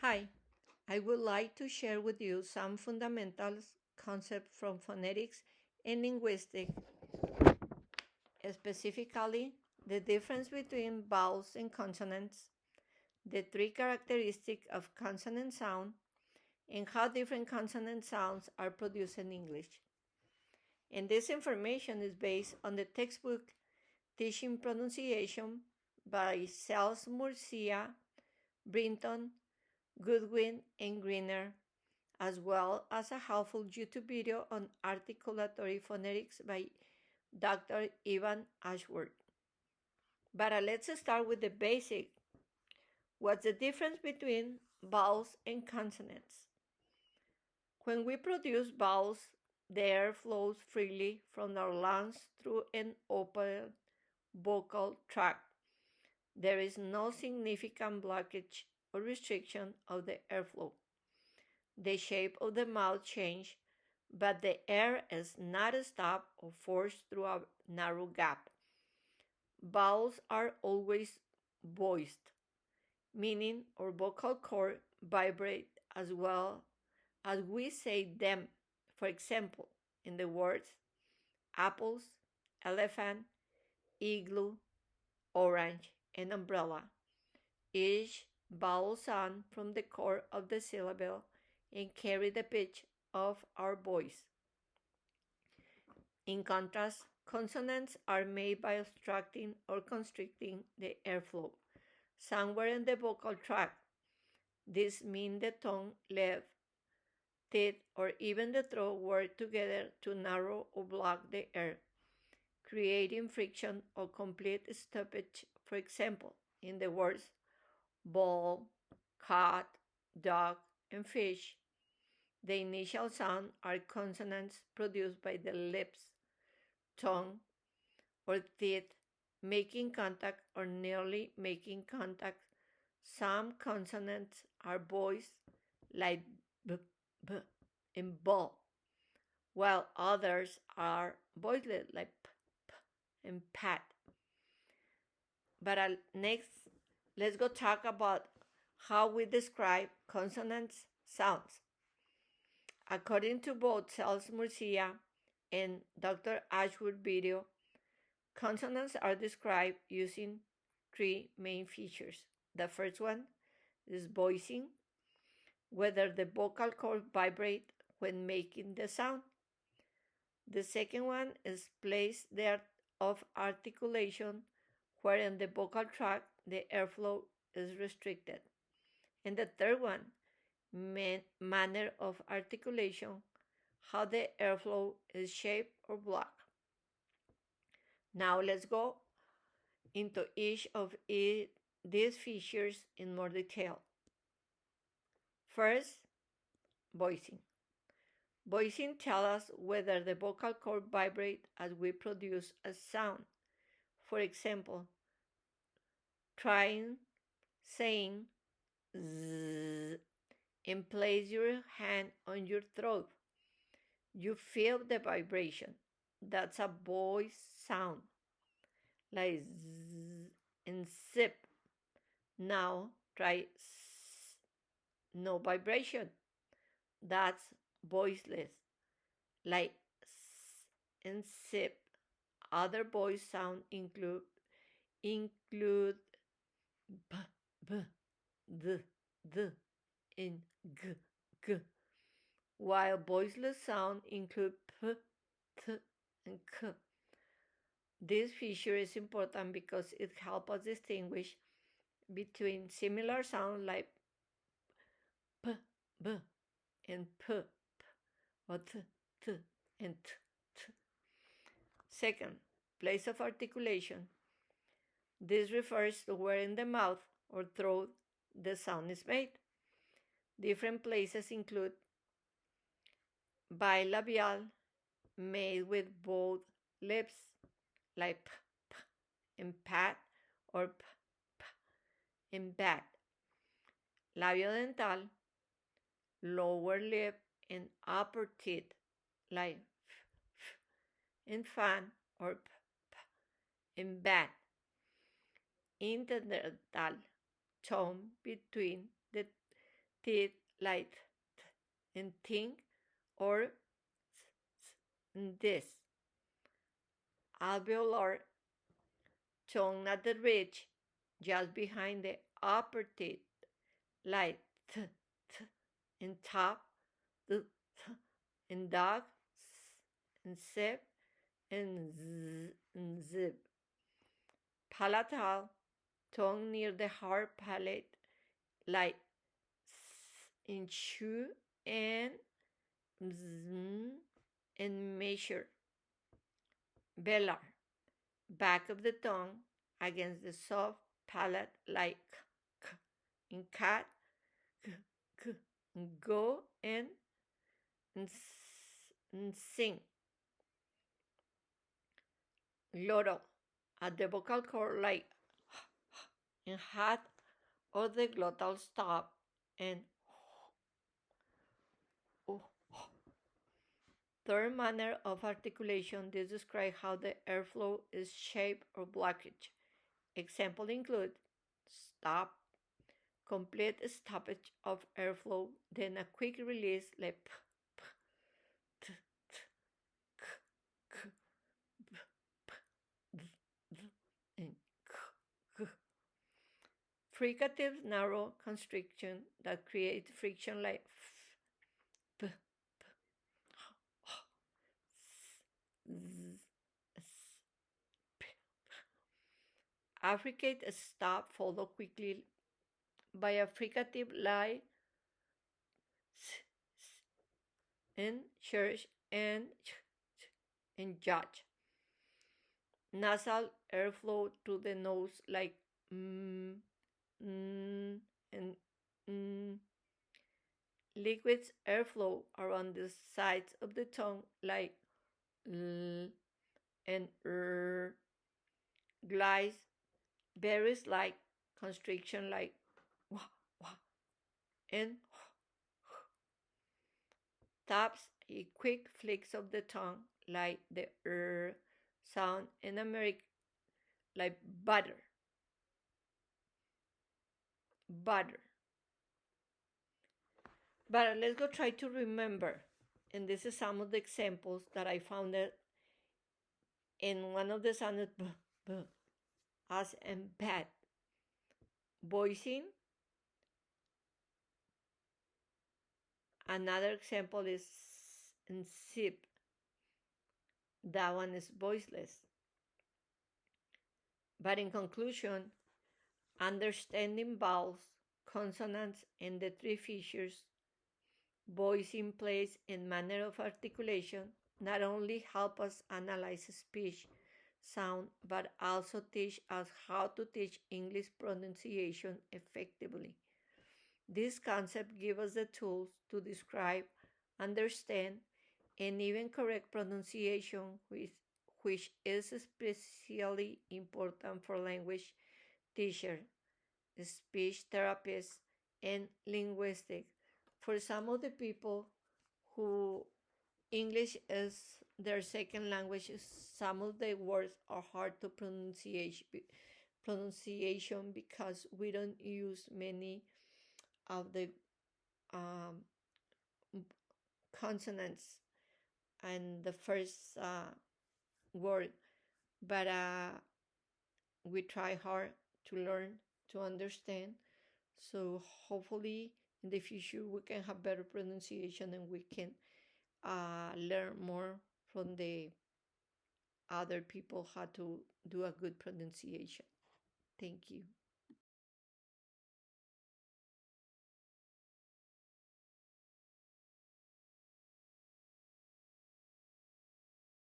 Hi, I would like to share with you some fundamental concepts from phonetics and linguistics, specifically the difference between vowels and consonants, the three characteristics of consonant sound, and how different consonant sounds are produced in English. And this information is based on the textbook Teaching Pronunciation by Sales Murcia, Brinton, Goodwin, and Greener, as well as a helpful YouTube video on articulatory phonetics by Dr. Ivan Ashworth. But let's start with the basic. What's the difference between vowels and consonants? When we produce vowels, the air flows freely from our lungs through an open vocal tract. There is no significant blockage or restriction of the airflow. The shape of the mouth changes, but the air is not stopped or forced through a narrow gap. Vowels are always voiced, meaning our vocal cord vibrates as well as we say them. For example, in the words apples, elephant, igloo, orange, and umbrella, each vowel sound from the core of the syllable and carry the pitch of our voice. In contrast, consonants are made by obstructing or constricting the airflow somewhere in the vocal tract. This means the tongue, lip, teeth, or even the throat work together to narrow or block the air, creating friction or complete stoppage. For example, in the words ball, cat, dog, and fish, the initial sound are consonants produced by the lips, tongue, or teeth making contact or nearly making contact. Some consonants are voiced like b, b and ball, while others are voiceless like p, p and pat. But next, let's go talk about how we describe consonants sounds. According to both Sales Murcia and Dr. Ashwood video, consonants are described using three main features. The first one is voicing, whether the vocal cord vibrate when making the sound. The second one is place there of articulation, wherein the vocal tract, the airflow is restricted. And the third one, manner of articulation, how the airflow is shaped or blocked. Now let's go into each of these features in more detail. First, voicing. Voicing tells us whether the vocal cord vibrates as we produce a sound. For example, trying saying z and place your hand on your throat. You feel the vibration. That's a voice sound, like z and zip. Now try s, no vibration. That's voiceless, like s and zip. Other voice sound include b, b, d, and g, while voiceless sound include p, t, and k. This feature is important because it helps us distinguish between similar sounds like p, b, and p, p, or t, t, and t, t. Second, place of articulation. This refers to where in the mouth or throat the sound is made. Different places include bilabial, made with both lips, like p, p, and pat, or p, p, and bat. Labiodental, lower lip and upper teeth, like f, f, and fan, or p, p, and bat. Interdental, tongue between the teeth like and think or this. Alveolar tongue at the ridge just behind the upper teeth like in top, in dog, and sip, and and zip. Palatal tongue near the hard palate like in chew and and measure. Velar back of the tongue against the soft palate like k, in cat, k, k, go and sing. Glottal at the vocal cord like in hat or the glottal stop and third manner of articulation. This describes how the airflow is shaped or blockage. Example include stop, complete stoppage of airflow, then a quick release like p, p, t, t, k, k, b, p, d, d, and k, k. Fricative narrow constriction that create friction like f, p, p, z, s, p. Affricate stop followed quickly by a fricative lie and church and judge. Nasal airflow to the nose like and mm. Liquids airflow around the sides of the tongue like l and glides very slight constriction like wah, wah, and taps a quick flicks of the tongue like the sound in American like butter, butter. But let's go try to remember. And this is some of the examples that I found it in one of the sounds b, b, as and bad. Voicing. Another example is in sip. That one is voiceless. But in conclusion, understanding vowels, consonants, and the three features, voicing, place, and manner of articulation not only help us analyze speech sound, but also teach us how to teach English pronunciation effectively. This concept gives us the tools to describe, understand, and even correct pronunciation, which is especially important for language teachers, speech therapists, and linguistics. For some of the people who English is their second language, some of the words are hard to pronunciation because we don't use many of the um, consonants and the first word, but we try hard to learn to understand. So hopefully in the future we can have better pronunciation and we can learn more from the other people how to do a good pronunciation. Thank you.